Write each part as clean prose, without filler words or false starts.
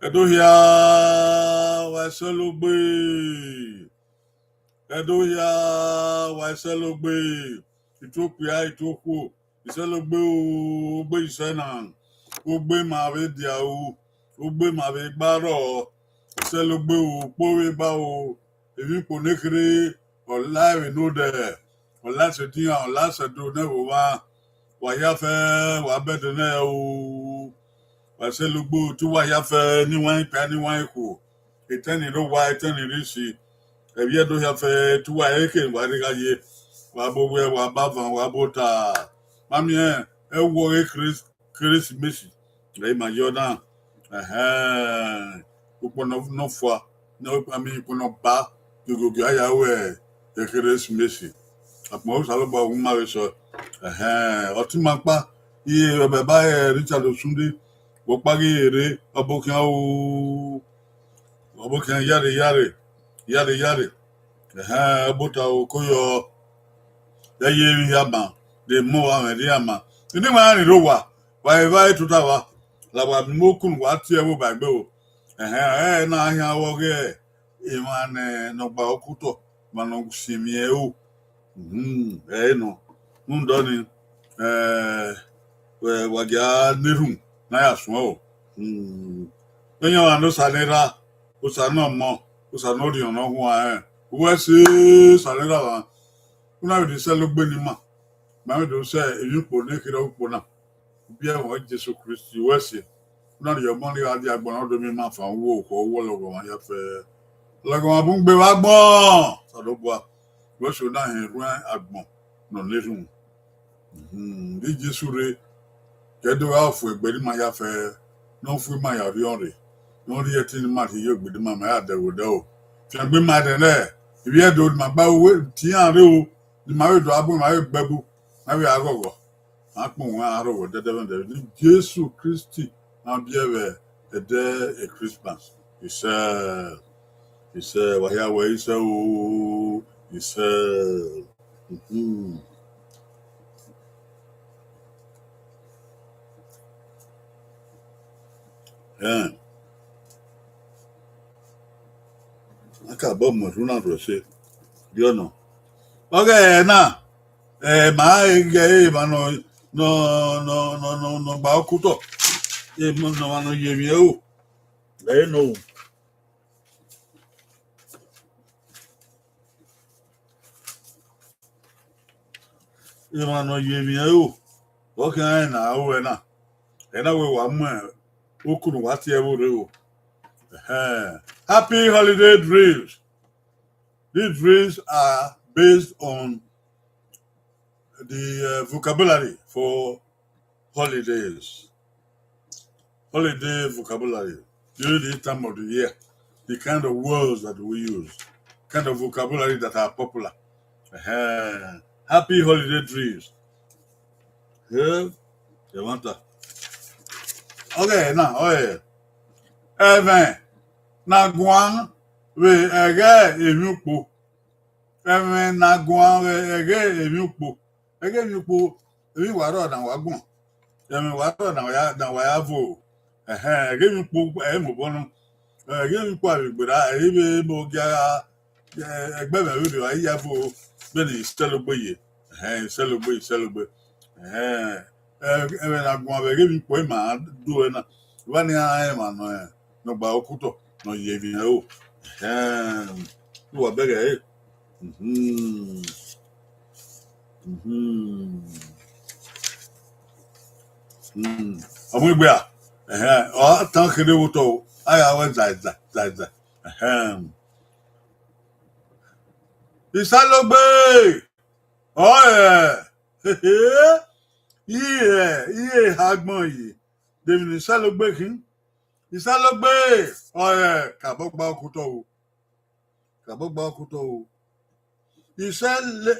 Edohia Waselogbe. Edohia Waselogbe. Ethiopia Ethiopia. Iselogbe ogbe isenan. Ogbe mave diao. Ogbe mave gbaro. Iselogbe powe ba o. Evi ponekere ola we no de. Ola se dia ola se do ne wa. Wa ya fe wa bede ne o. Waselugbo tu wa ya fe ni wan pa ni wan ko etani ro wa etani ri si ebi do ya fe tu wa eke wa ri ga ye wa bo we wa ba van wa bota mami e wo e Chris Messi le ma Jordan upo no fo no ami ko no ba gogo aya we e Chris Messi apmo sa lo ba un ma we so o ti ma pa iye be ba Richard Osunde wo pagi ere abokan yare abota o koyo eye yama de mo wa ri ama ni ma ri ro wa vai tuta wa la wa mo kun wa ti e wo bagbe o na ahia wo ge e ma ne no ba okuto ma no simi e o no ndo ni wa ga nerun na ya sun o onye wa no salera o sa no mo o sa no ri ona hu we se salera wa una we se lo gbe ni ma we do se Ukpo ne kira Ukpo na bi e wo Jesus Christ we se una ri omo ni adi agbon do mi ma fa wo ko wo lo wa ya fe lagun abun gbe wa gbon sa lo bua we so na he ru agbon no lerun di Jesus re kedo wa fu egbe ni ma ya fe no fu ma ya ri ore no ri eti ni ma ti yo gbede ma ya de wo de o fi gbe ma de le ibi e do ma gba owe ti an re o ni ma we do abu ma we gbebu ma we agogo ma pon wa aro wo de ni Jesus Christ na bi e de Christmas is wa ya we is o is aka bo mo runa ro se bi ona Oghe na ma ge ma no ba okuto mo no ma no yemi o no ma no yemi o o kan na o na we wa mu okunu wa ti e wo re o happy holiday drills. These drills are based on the vocabulary for holidays. Holiday vocabulary during this time of the year, the kind of words that we use, kind of vocabulary that are popular. Happy holiday drills. Yeah, you want that? Okay, now, Emwen na Guan we ege Ukpo. Emwen na Guan we ege Ukpo. Ege Ukpo, we waro na wagbon. Emwen waro na wa ya vo. Ege Ukpo mo bonu. Ege Ukpo agbera ebe mo ga egbe me we wa ya vo be ni celebrate. Celebrate. Emwen na Guan we ege Ukpo ma do na. Wani a ma no ba okuto no yevi o wa bege amu igbe a o tan kere wo to aya wa za isalogbe iye hagbon yi devin isalogbe kin isalogbe kabogba okuto o isele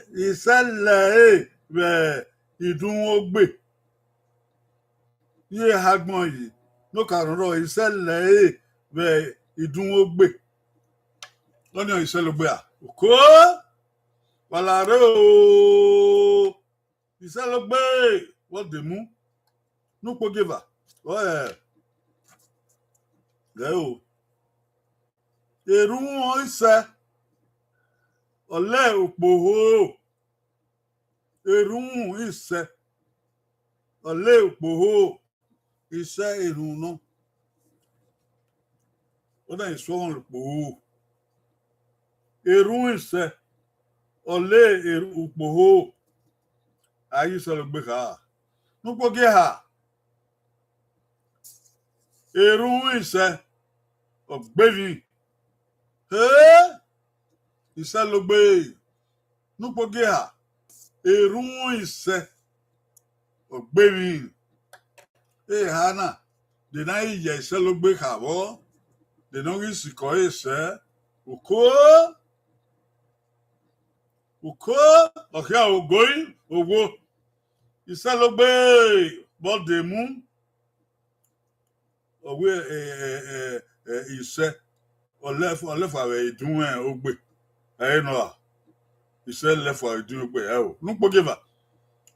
be idun ogbe iye hagbon yi no karun ro isele be idun ogbe loni isalogbe a ko walare o isalogbe what the mu no po giver Leo. Erun ise. Ole ukpo. Erun ise. Ole ukpo. Ise erun no. Oda iswon ukpo. Erun ise. Ole ukpo. Ayi solo gbe ka. Nupo ge ha. Erun ise. Ogbevi. He. Ise lo gbe. Nupo ge ha. Erun ise. Ogbevi. Hana. De na ije ise lo gbe ka bo. De no gi siko ise. Uko. Oke ogoi. Owo. Ise lo gbe. Bo de mu. Owe ise. Olefa we idun ogbe. No. Ise lefa idun ogbe. O. Nupo geva.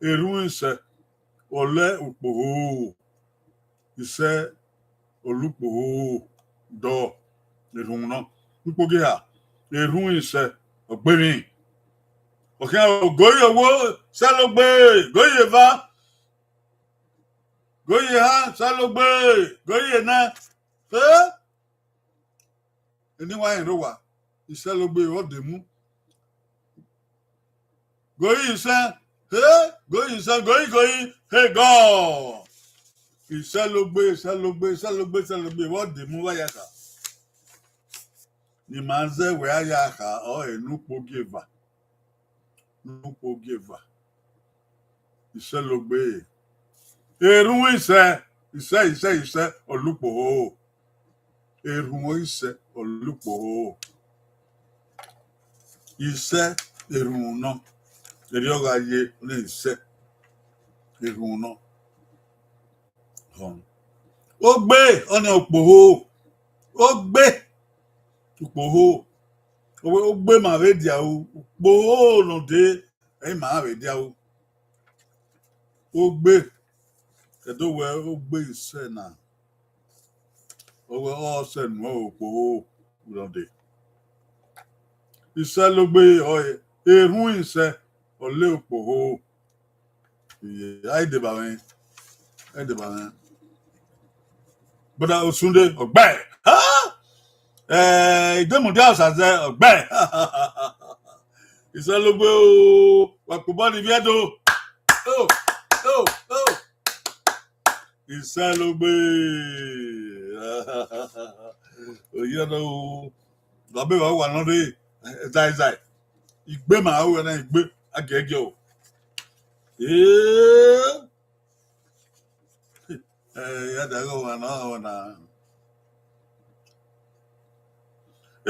Erun ise. Ole ukpo. Ise olukpo. Do. Erun no. Nupo geha. Erun ise. Ogbemi. Oke ogoi owo. Salogbe. Goye va. Goye ha. Salogbe. Goye na. Anywa ero wa. Ise logbe o de mu. Goyi ise. Goyi ise. Goyi. Hey God. Ise logbe o de mu wa ya ka. Ni manze we ya ka o enukpo geva. Nukpo geva. Ise logbe. Erun ise. Ise olukpo. Erun ise olukpo. Ise erun no. Eri oga ye ni ise erun no. Ogbe oni okpo. Ogbe. Ukpo. Ogbe ma ve dia o. Ukpo no de e ma ve dia o. Ogbe. Edo we ogbe ise na. Owe o se no okpo no de. Ise logbe oye. Erun ise ole okpo. Ai de ba wen. Bọ́dà Osunde ọ̀gbẹ́. Ìdẹ́mùdé àṣàṣẹ ọ̀gbẹ́. Ìṣẹ́ ló gbé o. Wàpò bọ́ọ̀lì bí ẹ̀dọ́. Ìṣẹ́ ló gbé. Òye ọ̀dọ́ o. Bàbá ìwà wà lọ́dọ̀ ẹ̀záìzáì. Ìgbé màá wẹ̀ náà ìgbé agẹ́gẹ́ o. Yàtọ̀ wà náà.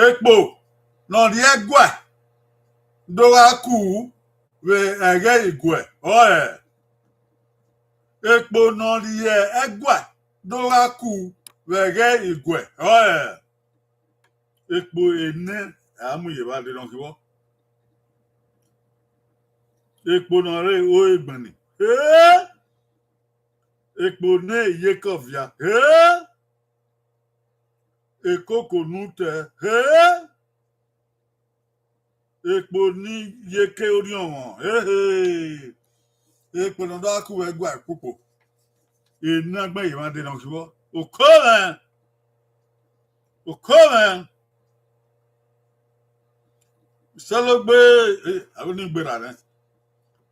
Ekpo nọ di egwe dora ku we ege igwe. Oe. Ekpo nọ di egwe dora ku we ege igwe. Oe. Ekpo ene amu ye ba de don kiwo. Ekpo nọ re o egbani. Ekpo ne ye kovia. Ekoko nute. Ekpo ni yeke ori ọ̀wọ̀n. Ekpo nọ dọ́ akú ẹgbẹ́ àkókò. Iná gbẹ́ yìí máa dènà ṣùgbọ́. Òkó rẹ̀. Sọlọ́gbé àwọn onígbèrà rẹ̀.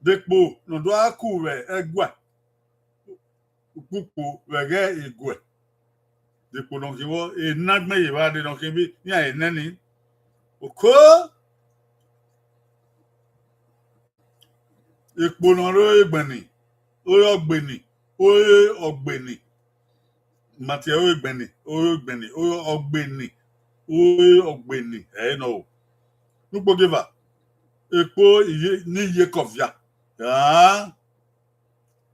Dekpo nọ dọ́ akú rẹ̀ ẹgbẹ́. Òkúkò rẹ̀ ìgwẹ̀. Dekpo nọ ṣùgbọ́. Iná gbẹ́ yìí máa dènà ṣùgbọ́. Ní àìnẹ́ni. Òkó. Ekpo nọ ro egbeni. Oye ọ̀gbẹ̀nì. Màtí oye egbeni. Oye ọ̀gbẹ̀nì. Nọ o. Nukpo geva. Ekpo ní iye kọfia.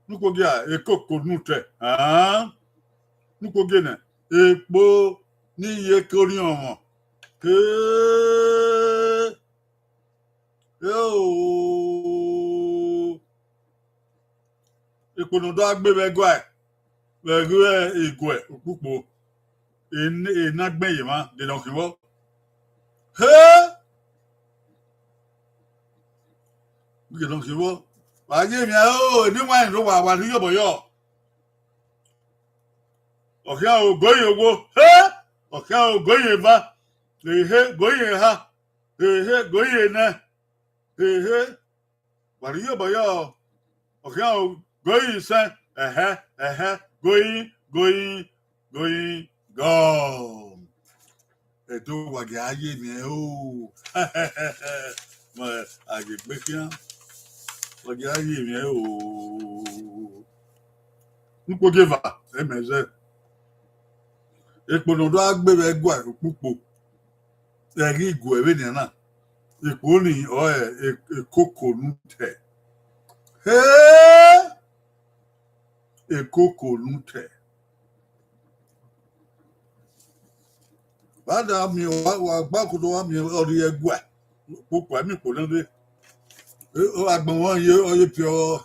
Nukpo geva. Ekoko nute. Nukpo gena. Ekpo ní iye kori ọ̀wọ̀n. Ekpo nọ dọ́ agbé wẹ́gọ́ ẹ̀. Wẹ́gọ́ ìgwẹ̀ òkúkpo. et not bien, des donc il va. Hein? Donc il va. Vas-y, bien, oh, dis-moi, je vais dire, bon, yo. Ok, au goye, go. Hein? Ok, au goye, va. Goye, ha. Goye, ne. What are you, boy? Okay, going, son. Going, go. Et tout, what gagne, mais oh. Mais, I get back here. What gagne, mais oh. Nous pouvons dire, mais c'est. Et pour nous, doit be gwa, Ukpo. Et qui go, et bien, là. Et pour nous, et coco, nous, Hey! E koko nute. Bada mi wa gbakodo wa mi ori egwa. Popo mi ko nde. O agbon won ye oye pio.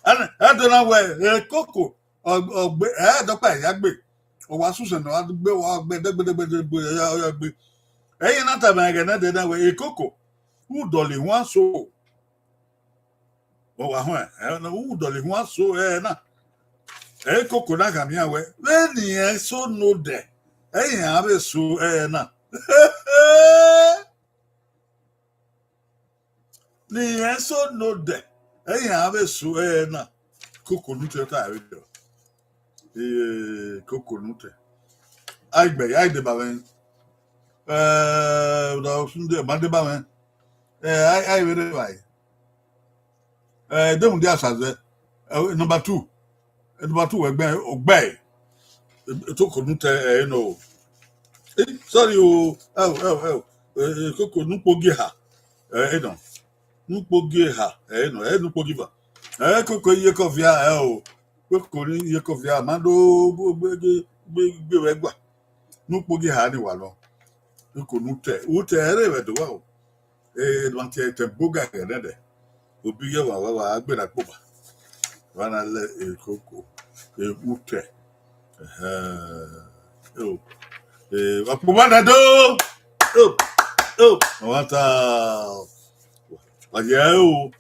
Ana na we e koko ogbe do pa ya gbe. O wa susan na wa gbe wa gbe degbe ya gbe. Eyin na ta ba ga na de na we e koko. U dole wan so. O wa ho na u dole wan so na. E koko na ga mi awe. We ni e so no de. Eyin abe so na. Ni e so no de. Eyin abe so na. Koko nute ta awe do. Koko nute. Aigbe ai de ba wen. Da sunde ba de ba wen. Ai we de bai. Dem dia saze. Number 2. Number 2 ogbe. Koko nute no. Sorry o. Koko nupogi ha. No. Nupogi ha. No. Nupogi va. Koko ye kofia o. Koko ni ye kofia mando gbe wegba. Nupogi ha ni wa lo. Koko nute. Ute ere we do wa o. Don te boga gele de. Obi ye wa agbe na poba. Wana le koko. Ute. Wakumana do. Wata. Wajeu.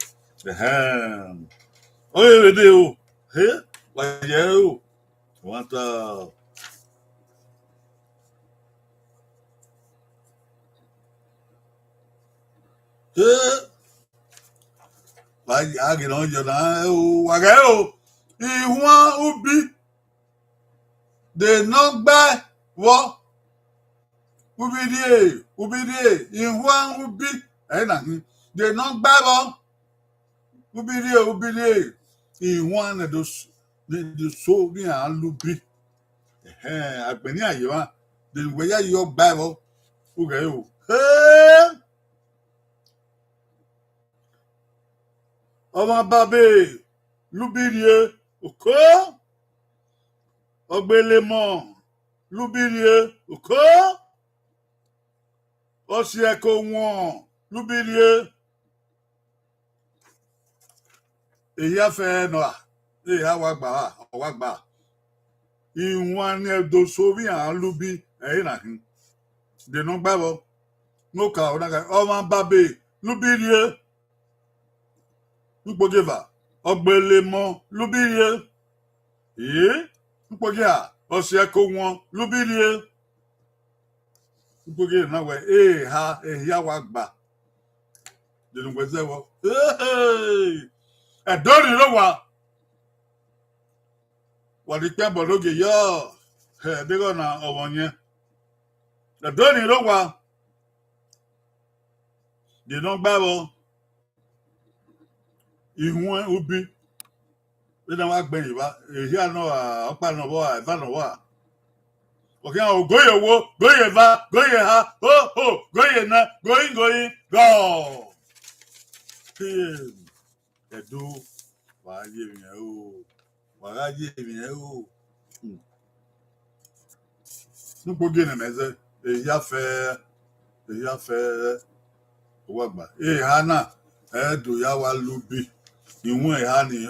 Oye video. Wajeu. Wata. Wajagi no jona. Wajeu. Iwan ubi. De nogba wo. Ubidie, Iwan ubi. Na de nogba wo. Ubidie. Iwan na do de so ni an lubi. Agbeni ayewa. De we ya yo gba wo. Uge o. Ọmọ babe. Lubidie. Oko. Ogbelemo. Lubidie. Oko. Osi eko won. Lubidie. Eya fe no a. Eya wa gba. Iwan ni do so bi an lubi. Na hin. De no gba bo. No ka o na ka. Ọmọ babe. Lubidie. Ukpogeva. Ogbelemo. Lubidie. Ukpogi a. Osi eko won. Lubidie. Ukpogi na we. Ya wa gba. De no gweze wo. Dori lo wa. Wadi pe bo loge yo. De go na owo yen. Dori lo wa. De no gba wo. Ihun ubi. De na wa gbe yiba. Ehia no opa no bo eva no wa. Okay, goye wo, goye va, goye ha. Goye na, going, go. Edo. Wa ye mi o. Wa ye mi o. Nupo gene meze. Ehia fe. Wa gba. Ha na. Do ya wa lubi. Iwon ha ni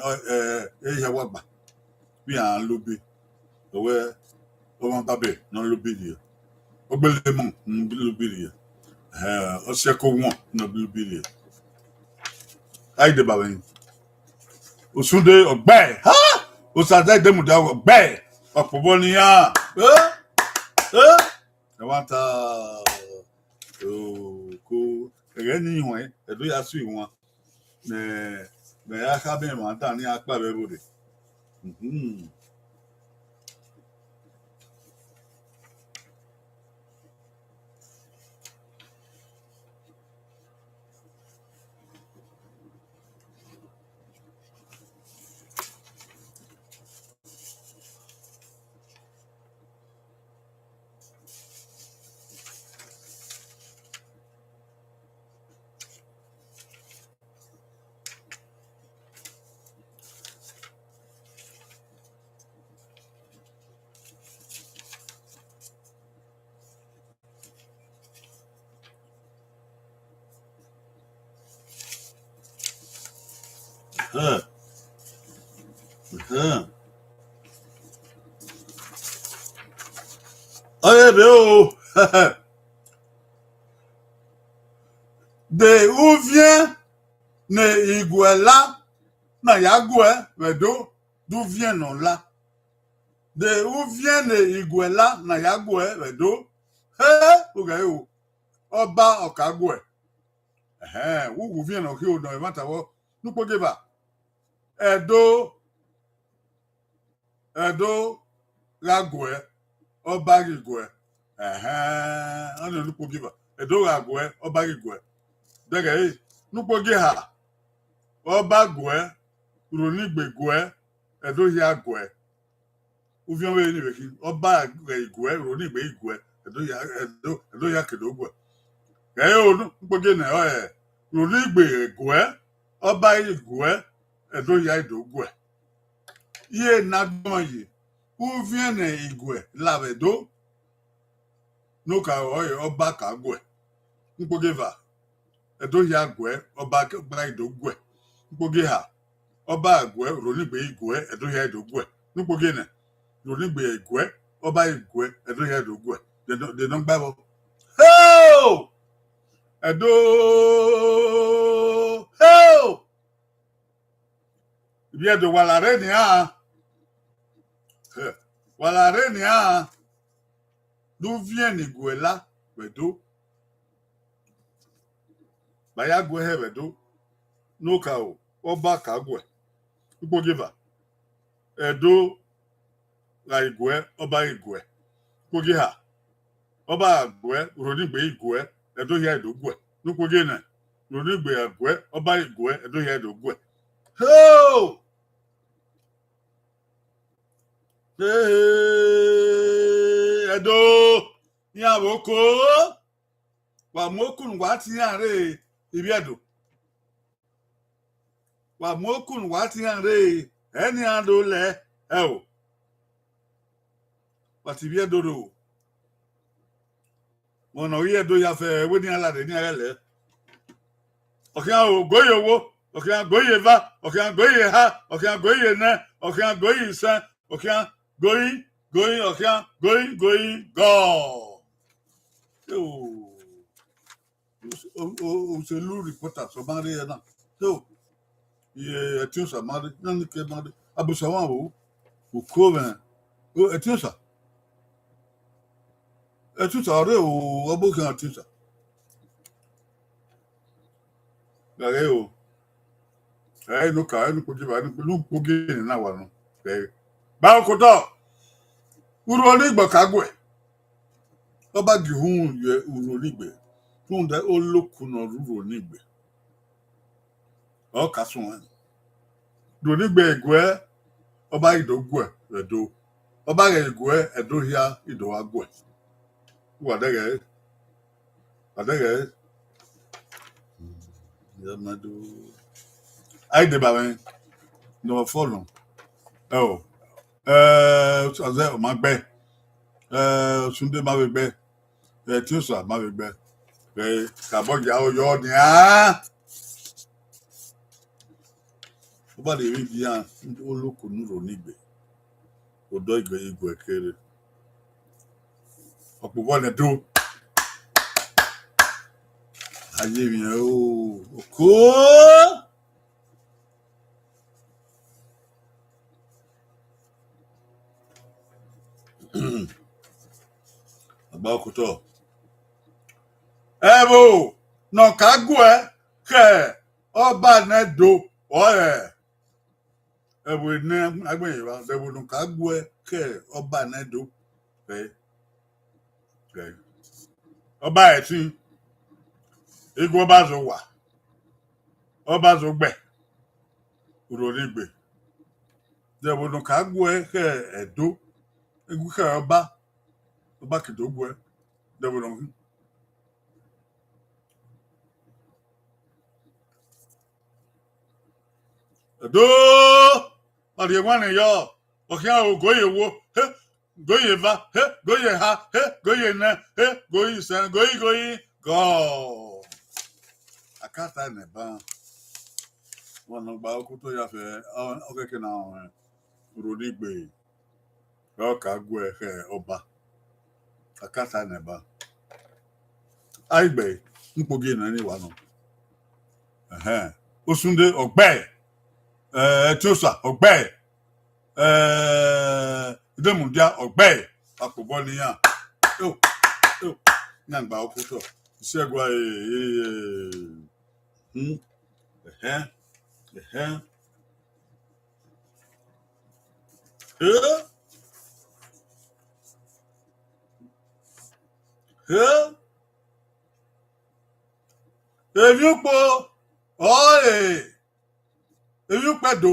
ehia wa gba. Bi an lubi. Owe on tabe non lobilia obelemon lobilia oseko won no lobilia ai de bawen osunde ogbe ha osade de muda ogbe opobo ni ya e wanta ko ere ni won e do ya su won me ya ka be ma ta ni apa be bode Oye be o de où vient ne iguela na yague vedo d'où vient non là de où vient ne iguela na yague vedo oga o oba okagwe où vient no ki o no e mata wo nupo geba edo ragwe oba rigwe ono nupo geba edo ragwe oba rigwe dege nupo geha oba gwe ronigbe gwe edo ya gwe uvion we ni beki oba gwe ronigbe igwe edo ya kedo gwe o nupo ge na ronigbe gwe oba igwe edo ya ido gwe ye na gbon yi uvien ne igwe lavedo no ka oba ka gwe nupo geva edo ya gwe oba gba ido gwe nupo ge ha ọba igwe ronigbe igwe edo ya ido gwe nupo ge na ronigbe igwe ọba igwe edo ya ido gwe de no gbabo edo ibi edo walare ni d'où vient igwe là vedo baya gwe he vedo no ka o ọba ka gwe Ukpo giva edo la igwe ọba igwe Ukpo giha ọba agwe ronigbe igwe edo ya ido gwe Ukpo gina ronigbe agwe ọba igwe edo ya ido gwe edo ya boko wa mokun wa ti are ibi edo wa mokun wa ti are eni ando le o wa ti bi edo ro won no ye do ya fe we ni alade ni ele okan o goye owo okan goye va okan goye ha okan goye na okan goye san okan goye okan goye go o se lu reporter so ma re na so ye etin sa ma re na ni ke ma re abusawa wo ko ben o etin sa re o obo kan etin sa gare o no ka no ko jiba no lu ko ge na wa no ba ko to uru oligbo kagwe ọba gihun ye uru oligbe fun de olokun no uru oligbe o kasun ronigbe egwe ọba idogwe edo ọba egwe edo ya ido agwe wadege ya madu ai de bawen no follow aze o ma gbe sunde ma gbe ti o so ma gbe ka bo ja o yo ni o ba de ri bi olokun ronigbe odo igwe kere Okpo ne do. Ayé mi o. Oko. Agba okuto. Ebo no kagwe ke oba ne do. Oye. Ebo ne agbe ba. Ebo no kagwe ke oba ne do. Okay. Okay. Oba etin. Ego oba zo wa. Oba zo gbe. Urori gbe. Ebo no kagwe ke edo. Egu ke oba kidogwe. Ebo no do ọdị nwanne ya ọhịa goye wo he goye va he goye ha he goye ne he goye sen goye go akata ne ba wọn gba okwu tó ya fẹ ọkẹkẹ na rodigbe ọka gwe he ọba akata ne ba aigbe mkpogi na ni wa no osunde ọgbẹ Tiosa ọgbẹ Idemudia ọgbẹ akpọbọ niyan nyangba okuto isegwa Ukpo oye Ukpedo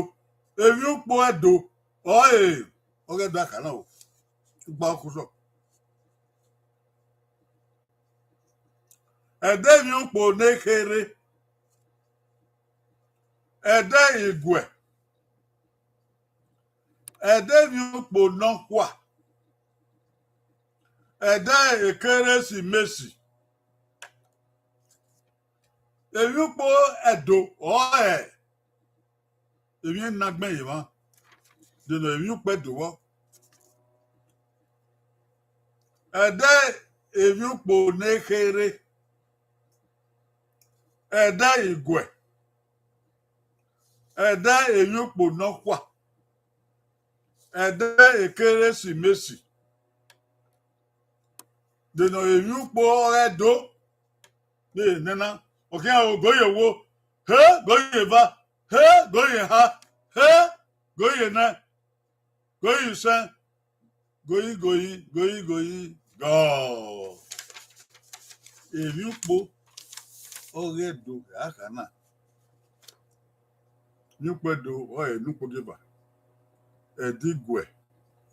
Ukpo edo oye ogedo akana o gba okuto ede Ukpo nekere ede igwe ede Ukpo nọkwa ede ekeresimesi Ukpo edo oye èmi nagbẹ́ yìí wá dènà èmi pẹ́ dùwọ́ ẹ̀dẹ́ èmi pò n'ekere ẹ̀dẹ́ ìgwẹ̀ ẹ̀dẹ́ èmi pò n'ọkwa ẹ̀dẹ́ ekeresimesi dènà èmi pò ẹ̀dọ́ ní ìnana ọ̀kẹ́ àwọn ògóyè wo góyè va goye ha goye na goye sen goyi go Ukpo Oghe do akana Ukpo do oye Ukpo giba edigwe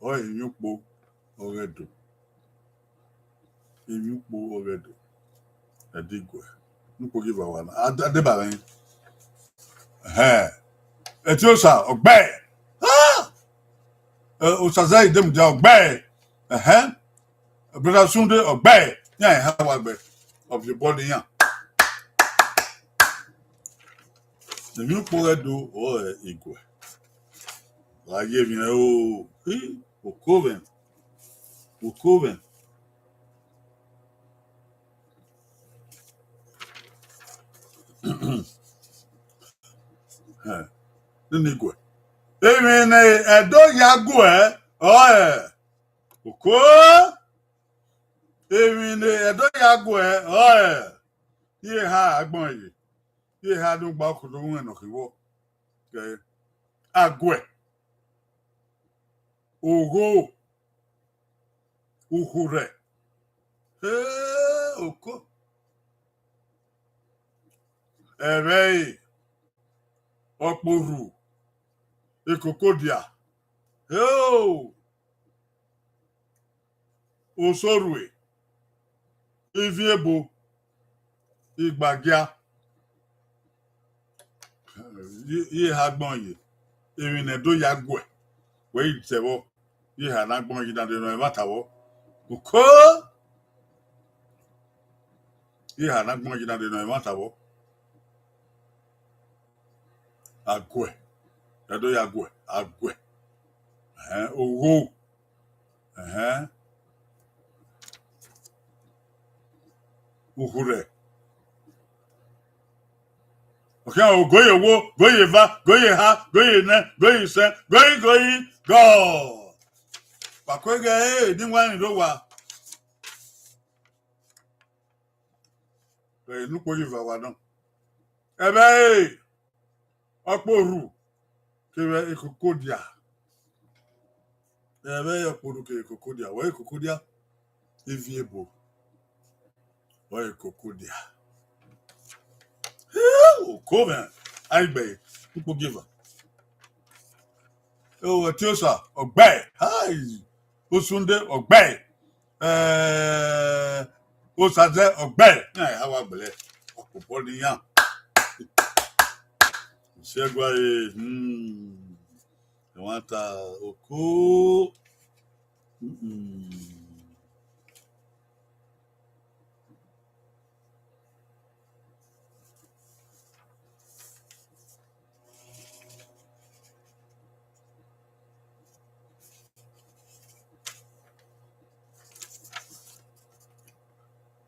oye Ukpo Oghe do Ukpo Oghe do edigwe Ukpo giba wana adebara yin Tiosa ọgbẹ Osaza Idemudia ọgbẹ Brother Sunday ọgbẹ yan ha wa gbẹ of the body yan èmi Ukpo edo o igwe láyé mi o okoven nínú igwe èmi ni edo yagu oye oko èmi ni edo yagu oye yìí ha agbọn yìí ha ló gba ọkùnrin ohun ẹnà kíwọ agwe ogo uhure oko ẹrẹ ọkpọru ikokodia osorue iviebo igbagia yìí ha gbọn yìí èmi nẹdó ya gbọ wẹ́ẹ́ ìtẹ̀wọ́ yìí ha náà gbọn yìí dáadé náà ẹ̀ má tàwọ́ òkó yìí ha náà gbọn yìí dáadé náà ẹ̀ má tàwọ́ agwe edo ya agwe owo uhure. Okay, oh, go ye wo, go ye va, go ye ha, go ye ne, go ye se, go ye, go. Bakwege, di wan ro wa. Nu ko yi va wa don. Ebe, Okporu, kebe ikokodia. Ebe Okporu ke ikokodia, wa ikokodia, eviebo. Wa ikokodia. Oh, coven. Aigbe, Ukpo giver. Oh, Tiosa, Oghe. Hi. Osunde, Oghe. Osaze, Oghe. Nah, how I believe. Okupoli yan. Segwa I want Oko.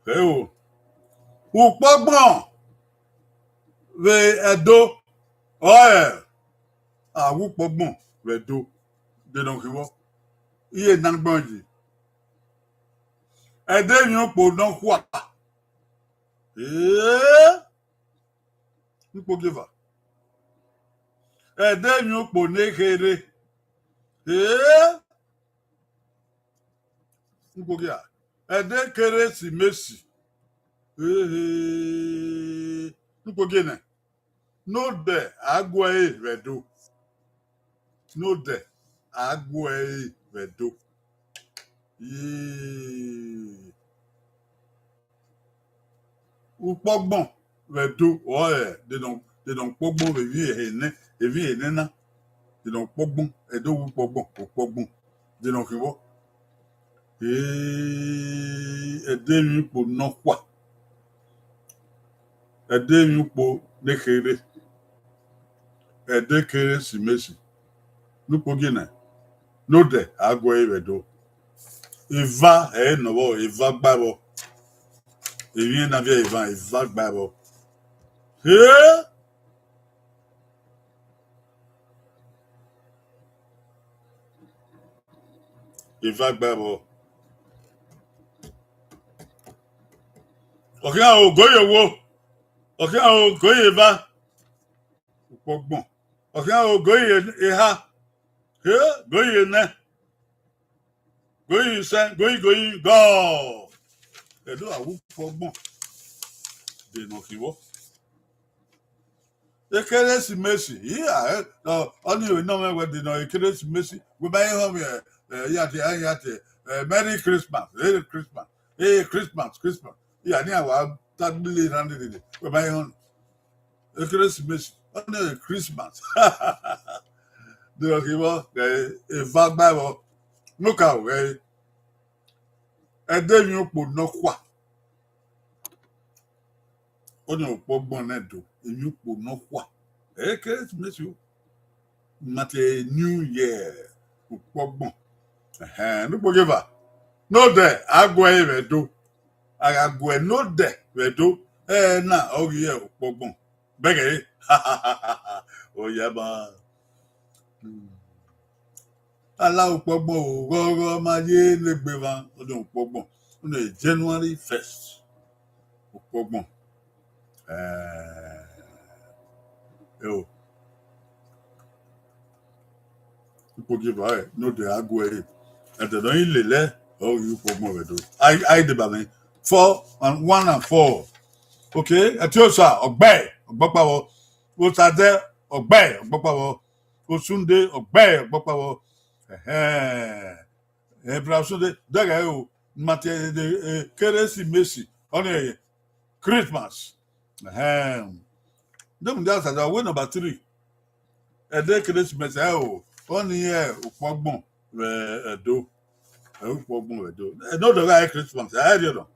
Hey, Ukpo ve Edo. Oh, Ukpo ve Edo. They don't give up. Iye nangbonji. Ede mi Ukpo don kwa. Ukpo giver. Ede mi Ukpo nekere. Ukpo giver. Ede Keresimesi. Ukpo gene. No de agwae vedo. No de agwae vedo. Ukpogbon vedo. Oh, they don't pogbon evi ene. They don't pogbon. Edo ukpogbon. They don't kiwo. Ede mi Ukpo no kwa. Ede mi Ukpo nekere. Ede Keresimesi. Ukpo gene. No de agwae vedo. Iva nobo Iva gbabo. Evi na via Iva gbabo. Iva gbabo. Okay, o goye wo. Okay, o goye va. Ukpogbon. Okay, o goye eha. Goye ne. Goye sen, goye go. Edo awu ukpogbon. De no kiwo. Keresimesi. Yeah, only you know when they know Keresimesi. We buy home yate. Merry Christmas. Merry Christmas. Hey, Christmas. Yeah, near our tably running. We buy home. Keresimesi. Only Christmas. Do you give up? A fat Bible. Look out, and then you put no qua. Only a poor boneto. And you put no qua. Keresimesi. Not a new year. Ukpogbon. No giver. No de agwe vedo. Agwe no de vedo. Na ogi Ukpogbon. Bege. Oh yeah ba. Ala Ukpogbon o gogo ma ye legbe van odun Ukpogbon. On January 1st. Ukpogbon. Yo. Ukpo giver no de agwe. And the don't lele. Oh, you put more do. I the baby. 1 and 4. Okay, Atiosa, Ogbapawo, Osade, Ogbapawo, Osunde, Ogbapawo. Sunday, Dagayo, Mate, the Keresimesi, on Christmas. Them that's a win number 3. A day Keresimesi, only here, Ukpogbon, do. No, the guy Christmas. I don't know.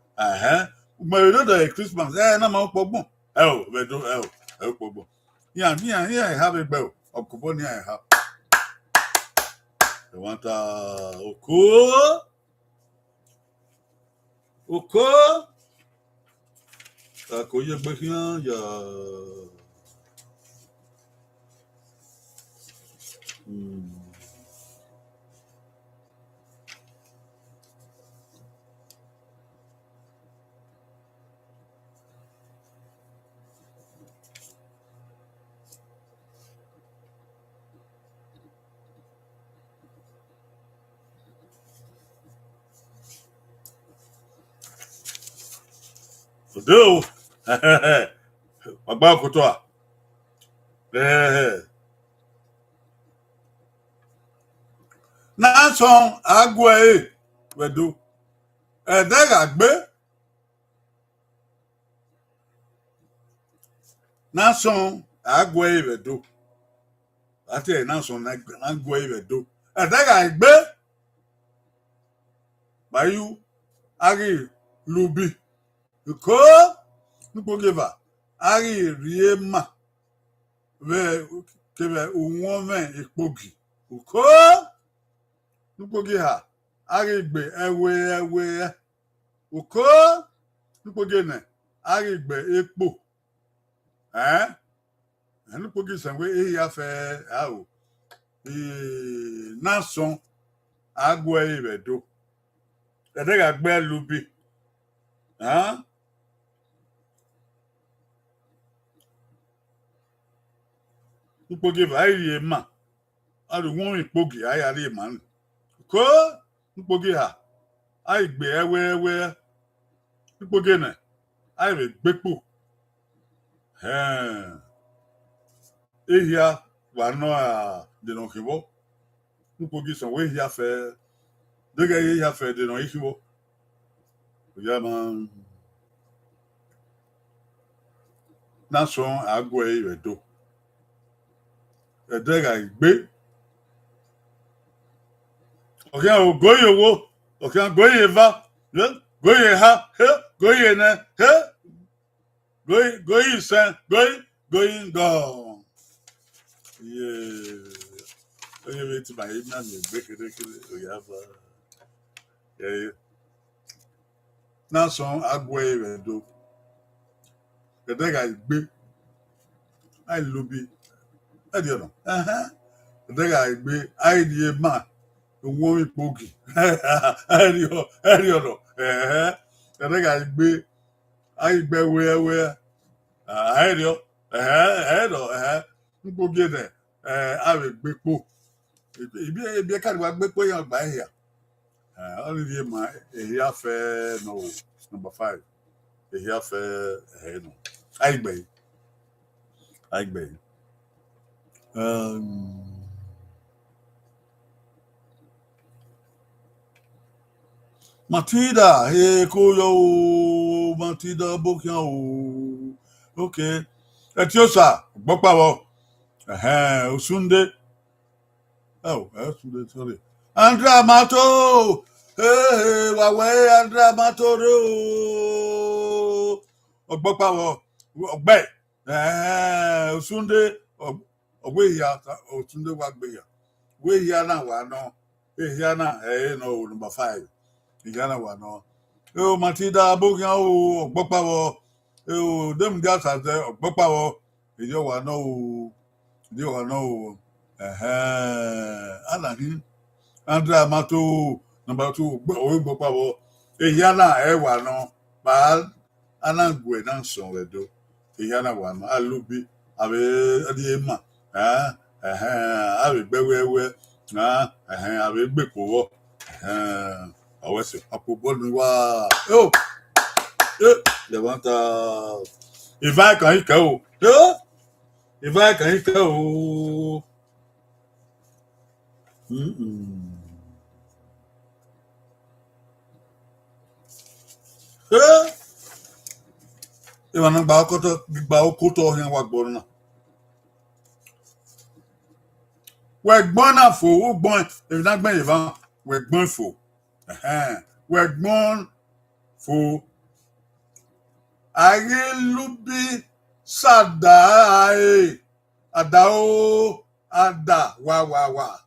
But you know the Christmas. No, my problem. We do. Yeah, I have a bell. Of Kuponi, I have. I want Oko. Akoye Behian, ya. Do. Agba kotoa. Na son agwe wedo. Daga gbe. Na son agwe wedo. Ate na son agwe wedo. Daga gbe. Bayu ari lubi. Ko nukogeva ari riema ve kebe unwome ikpogi. Ko nukpogi ha ari gbe ewe uko nukpogi ne ari gbe ekpo nukpogi sanwe ehi afe ao nason agwe ibedo edega gbe lubi nukpogi va ari ema ari won ikpogi ayari ema ko nukpogi ha ai gbe ewe nukpogi ne ai be gbepo ehia wa no a de no kibo nukpogi son we ehia fe dega ehia fe de no ikibo ya man na son agwe iredo edega gbe oke o goye wo oke goye va goye ha goye ne goye sen goye go oye wait my na me gbe kere oya va na son agwe iredo edega gbe ai lubi edi ono edega gbe ai die ma won ipogi eri ono edega gbe ai gbe we eri npogi ne ave gbepo ibi ka wa gbepo yan gba ehia only die ma ehia fe no number 5 ehia fe no ai gbe Matilda, koyo Matilda bokian o. Okay. Etiosa, gbopawo. Osunde. Oh, Osunde, sorry. Andra Mato. Hey, wawe Andra Mato ro. Ogbopawo. Ogbe. Osunde, ogbe ya, Osunde wa gbe ya. We ya na wa no. Ya na no number 5. Igana wa no. Matilda bokian o ogbopawo. Dem dia sa ze ogbopawo. Ijo wa no. Alahin Andra Mato number 2 ogbopawo. Eyana wa no. Ba anangwe na son wedo. Eyana wa no alubi abe adi ema. Abe gbewewe. Abe gbepowo. Awese apobolu wa levanta e vai cair cão e vai cair cão e vai não gba okoto yan wa gboro na we gbon na fo o gbon e na gbon e van we gbon fo we gbon fo Ayelubi Sadae Adao Ada wa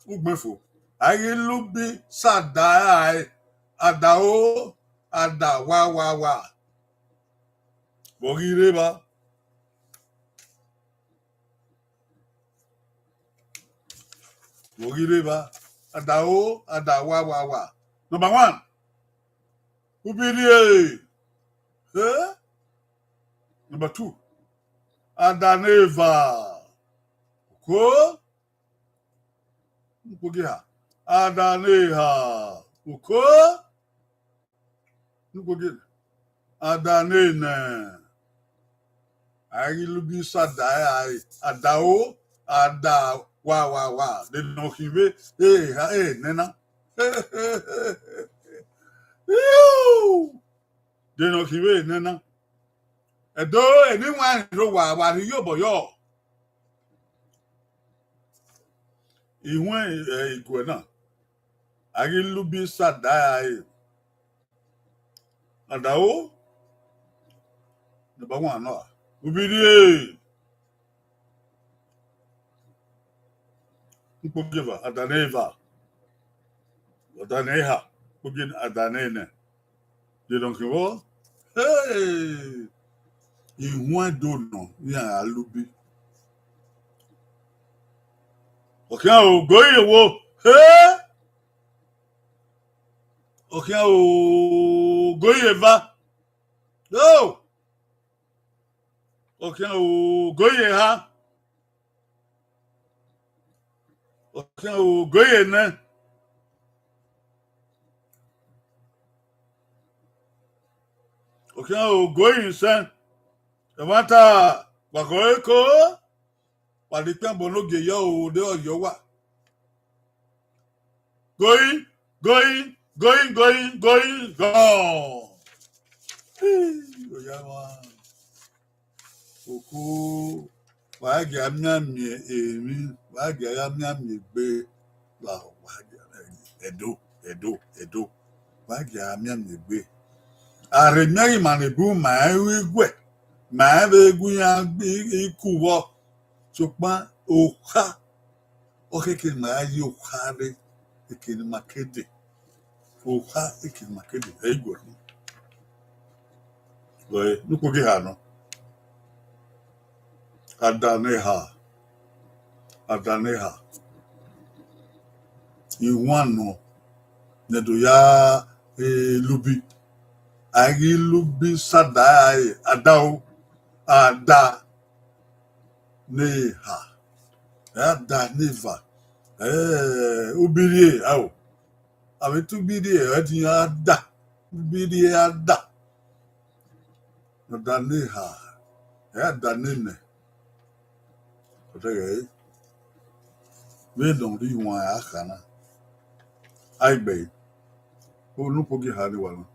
Ugbefo Ayelubi Sadae Adao ada wa bogireba ada wa. Number 1 ubiri number 2 ada neva ko Nukugia. Adaneha. Uko. Nukugia. Adanene. Agilubi sadai. Adao. Ada. Wa. They don't give Hey, nena. They don't give nena. Edo, anyone who wa yo. Iwen igwe na agilubi sadai adao number 1 no ubiri Nkogeva adaneva adaneha kugin adanene de donc wo iwen do no ya alubi Okay, o goye wo. Okay, o goye va. No. Okay, o goye ha. Okay, o goye ne. Okay, o goye sen. Evanta bagoye ko. Wadikan bonoge yo de oyo wa. Going, gone. Oyama. Oku wa ga mi emi, wa ga mi gbe la wa edo. Wa ga mi gbe. Are mi manebu ma egwe. Ma be egu ya iku wo. Ṣùgbọ́n òkà ọ̀kẹ́kẹ́ máa yí òkà rẹ̀ èkìní makéde òkà èkìní makéde ẹ̀gbọ́n ní. Lọ́yẹ̀ nípòkè hà nọ. Adaneha. Ìwọ̀n nọ nẹ̀dọ̀ ya lubi. Àyè lubi sàdá àdáwó àdá. Neha. Ada neva. Ubiri au. Abetu biri adi ada. Ubiri ada. Ada neha. Ada nene. Otege. We don't ri wan akana. Aibe. O nu pogi hali wala.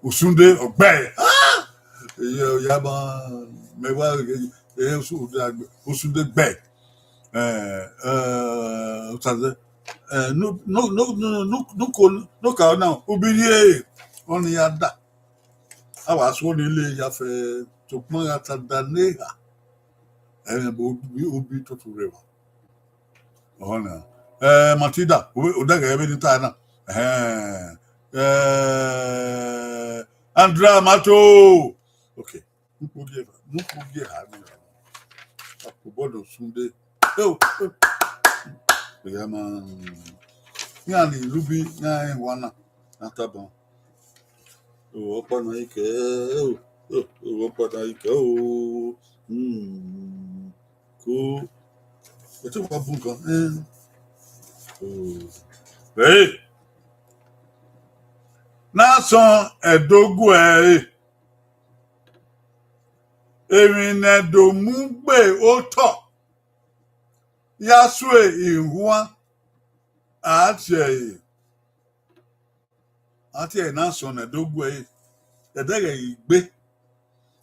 Usunde ogbe. Yo yaba mewa usunde gbe no ka na obiri oni ya da awa so ni ile ya fe to pon ya tada neha bo obi to rewa ona matida o da ga ebe ni ta na Andra Mato. Okay. Nukugie hadi. Akubodo sunde. Yama. Yani lubi na wana nataba. Opa na ike. Opa na ike. Ko. Eto wa bunka. Hey. Nason edogu Emine do mugbe oto. Yasue ihuan. Ati nason edogu Edege igbe.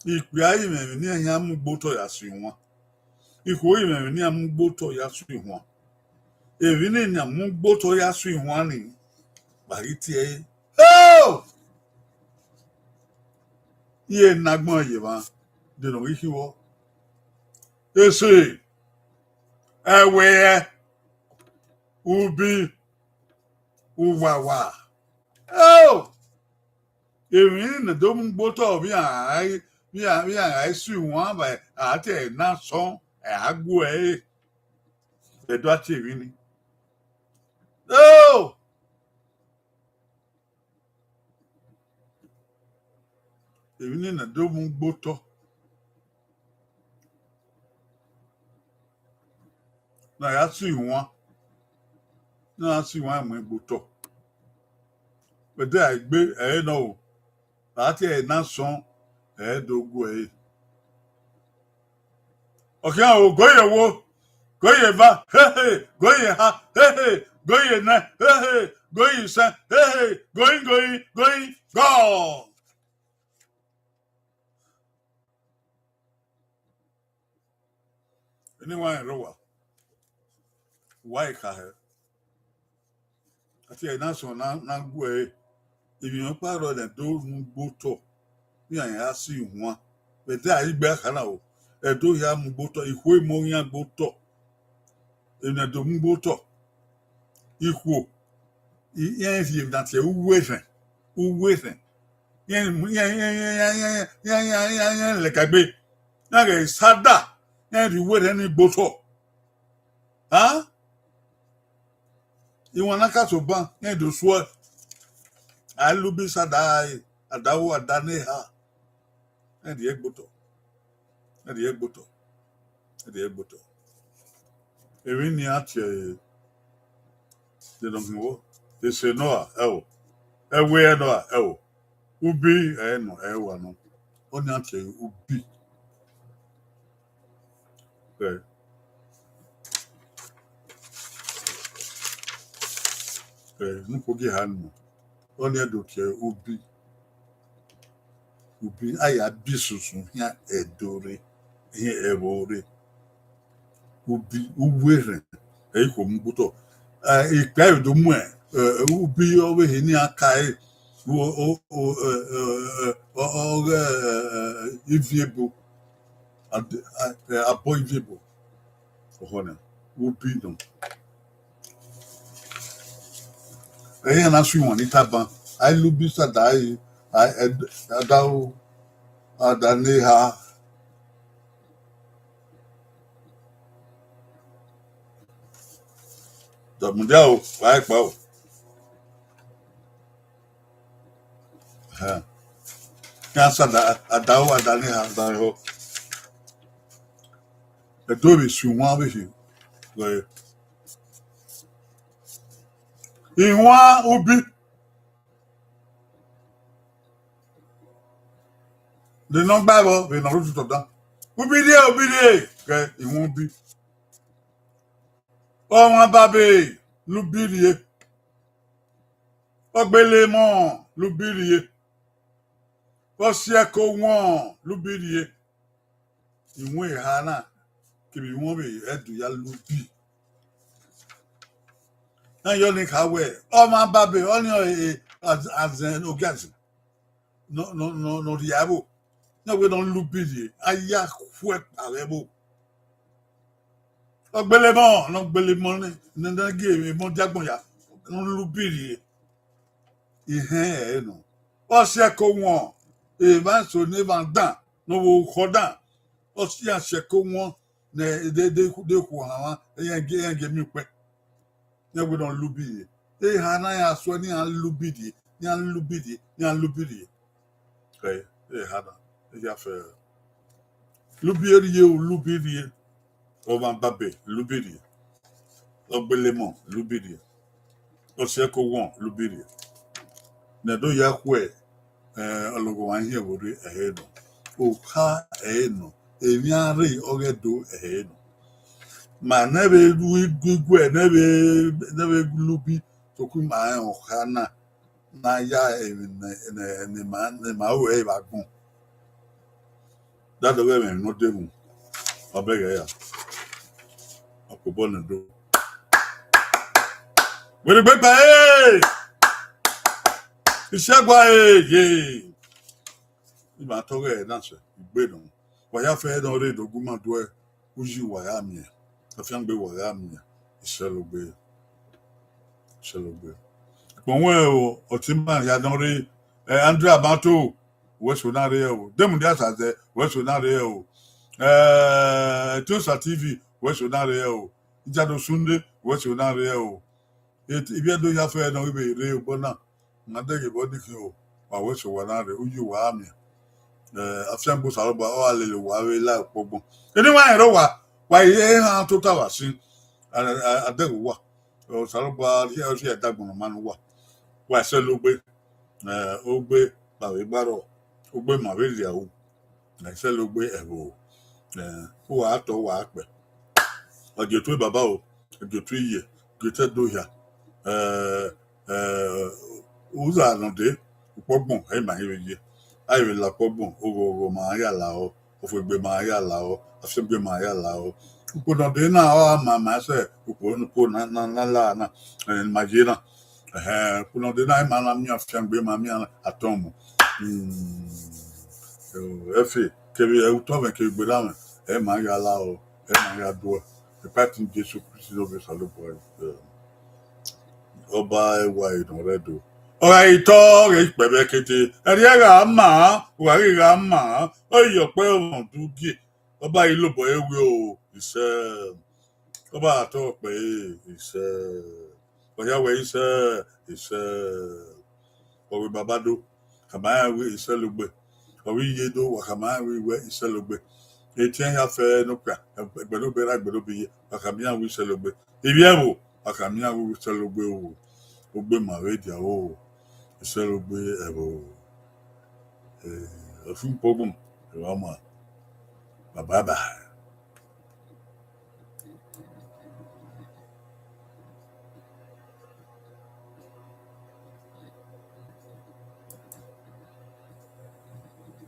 Ipe ayi me ni eyan mugboto yasu ihuan. Iko yi me ni amugboto yasu ihuan. Evi ni amugboto yasu ihuan ni. Bari ti Oh! Iye nagbon yewa de no ihiwo. Ese ewe ubi uwawa. Oh, Emwin na dom boto bi ai su wan ba ate na son agbo e do ati Emwin. Oh, Emwin na dom boto na ya su wan na su wan mo boto. But I gbe no ate na son dogo Okay, oh, go ye va, hey, go ye ha, hey, go ye na, hey, go ye sa, hey, going, go. Anyone in Rowa, why kahe? I tell you, that's on na go if you know part of the do mboto, me and I see one, but there I be kana e do ya mboto, ihwe mo ya mboto, ina do mboto, ihwo, yen fi that ye uwe yen le kagbe na ge sada yen ri we ni boto ha iwon na ka so ban yen do so alubi sada adawo adane ha yen di egboto ewi ni ati de don wo de se no ewe no ubi no ewa no oni ati ubi nupogi hanu oni edo ke ubi aya bisusu ya edore ihe ebore ubi uwere ko mbuto ipa edo mu ubi owe he ni akai o iviebo abo iviebo ohona ubi no na su won ni taban ai lubi sadai adawo adane ha mundial vai pau ha cansa adawo adane ha dawo e do bi su won be hi iwa ubi de no gbabo be no rutu to dan ubi de ke iwon bi o won babe lubirie ogbele mo lubirie o se ko won lubirie iwon ha na ke bi won be edu ya lubi na yo ni kawe o ma babe o ni as ogazi no diabo na we don lubirie aya fue parebo ogbelemo no gbelemo ni na ge mo jagbon ya no lubirie ihe no o se ko won e ba so ni ba dan no wo khodan o si ase ko won ne de ko hawa yen ge mi pe na we don lubirie e ha na ya so ni an lubirie okay e ha na e ya fe lubirie o ma babe lubirie ogbelemo lubirie o se ko won lubirie na do ya kwe ologo wan here wori ehedo o ka no emi are Oghe do ehedo ma na be igwe na be lubi to ku ma o ka na ya ne ma o e ba gun that the way me no dey mu obege ya akobo na do we be pa isegwa ye iba to ge na se igbe don wa ya fe don re do guma do e uji wa ya mi afian gbe wa ya mi iselogbe Ponwe Otima Yadori Andrea Bato Wesonare Demundia Saze Wesonare Tosa TV Wesonare Ijado Sunday Wesonare Ibiado Yafe no Ibe Re Bona Nadege Bodiki wa Wesonare Uyu wa Ami Afsembo Saloba o alele wa we la pogbon anyway ero wa ye han to tawa sin adegu wa o Saloba ye o se dagbon manu wa se lo gbe ogbe bawe gbaro ogbe ma we ria o na se lo gbe ebo wa to wa pe oje to baba o oje to iye gete do ya uza no de pogbon e ma ye ayo la pogbon ogo ma ya la o ofegbe ma ya la o afegbe ma ya la o upo no de na o ma se upo no na la na imagina puno de na ma na mi afegbe ma mi atomo efe ke bi e to ve ke gbe la e ma ya la o e ma ya do e pati Jesu Christ do be salo boy oba ewa idon redo ora ito re pebe kete eriera ma wa rira ma oyo pe won dugi oba ilobo ewe o ise oba to pe ise oya we ise owe babado kama we ise lugbe owi yedo wa kama we ise lugbe etien ya fe no kwa gbelo bera gbelo bi akamia we ise lugbe ibi ewo akamia we ise lugbe o ogbe ma we dia o Iselogbe ebo fun pogbon e wa ma bye bye.